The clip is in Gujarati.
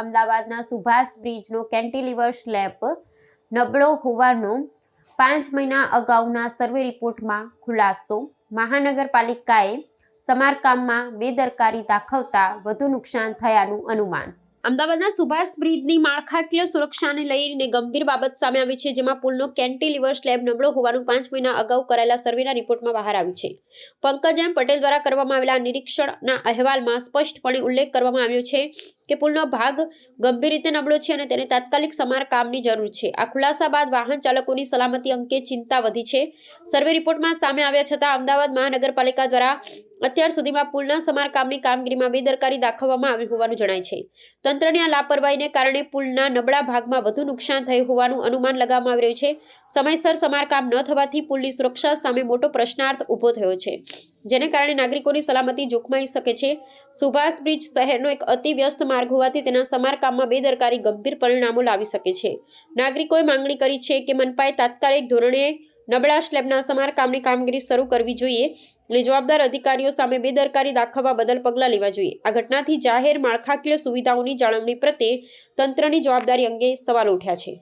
અમદાવાદના સુભાષ બ્રિજનો કેન્ટિલીવર સ્લેબ નબળો હોવાનો 5 મહિના અગાઉના સર્વે રિપોર્ટમાં ખુલાસો. મહાનગરપાલિકાએ સમારકામમાં બેદરકારી દાખવતા વધુ નુકસાન થયાનું અનુમાન. અમદાવાદના સુભાષ બ્રિજની માળખાકીય સુરક્ષાને લઈને ગંભીર બાબત સામે આવી છે, જેમાં પુલનો કેન્ટિલીવર સ્લેબ નબળો હોવાનું 5 મહિના અગાઉ કરાયેલા સર્વેના રિપોર્ટમાં બહાર આવ્યું છે. પંકજ એમ પટેલ દ્વારા કરવામાં આવેલા નિરીક્ષણના અહેવાલમાં સ્પષ્ટપણે ઉલ્લેખ કરવામાં આવ્યો છે કે પુલનો ભાગ ગંભીર રીતે નબળો છે અને તેને તાત્કાલિક સમારકામની જરૂર છે. આ ખુલાસા બાદ વાહન ચાલકોની સલામતી અંગે ચિંતા વધી છે. સર્વે રિપોર્ટમાં સામે આવ્યા છતાં અમદાવાદ મહાનગરપાલિકા દ્વારા અત્યાર સુધીમાં પુલના સમારકામની કામગીરીમાં બેદરકારી દાખવવામાં આવી હોવાનું જણાય છે. તંત્રની આ લાપરવાહીને કારણે પુલના નબળા ભાગમાં વધુ નુકસાન થયું હોવાનું અનુમાન લગાવવામાં આવી રહ્યું છે. સમયસર સમારકામ ન થવાથી પુલની સુરક્ષા સામે મોટો પ્રશ્નાર્થ ઊભો થયો છે, જેને કારણે નાગરિકોની સલામતી જોખમાઈ શકે છે. સુભાષ બ્રિજ શહેરનો એક અતિ વ્યસ્ત માર્ગ હોવાથી તેના સમારકામમાં બેદરકારી ગંભીર પરિણામો લાવી શકે છે. નાગરિકોએ માંગણી કરી છે કે મનપાએ તાત્કાલિક ધોરણે નબળા સ્લેબના સમારકામની કામગીરી શરૂ કરવી જોઈએ અને જવાબદાર અધિકારીઓ સામે બેદરકારી દાખવવા બદલ પગલાં લેવા જોઈએ. આ ઘટનાથી જાહેર માળખાકીય સુવિધાઓની જાળવણી પ્રત્યે તંત્રની જવાબદારી અંગે સવાલો ઉઠ્યા છે.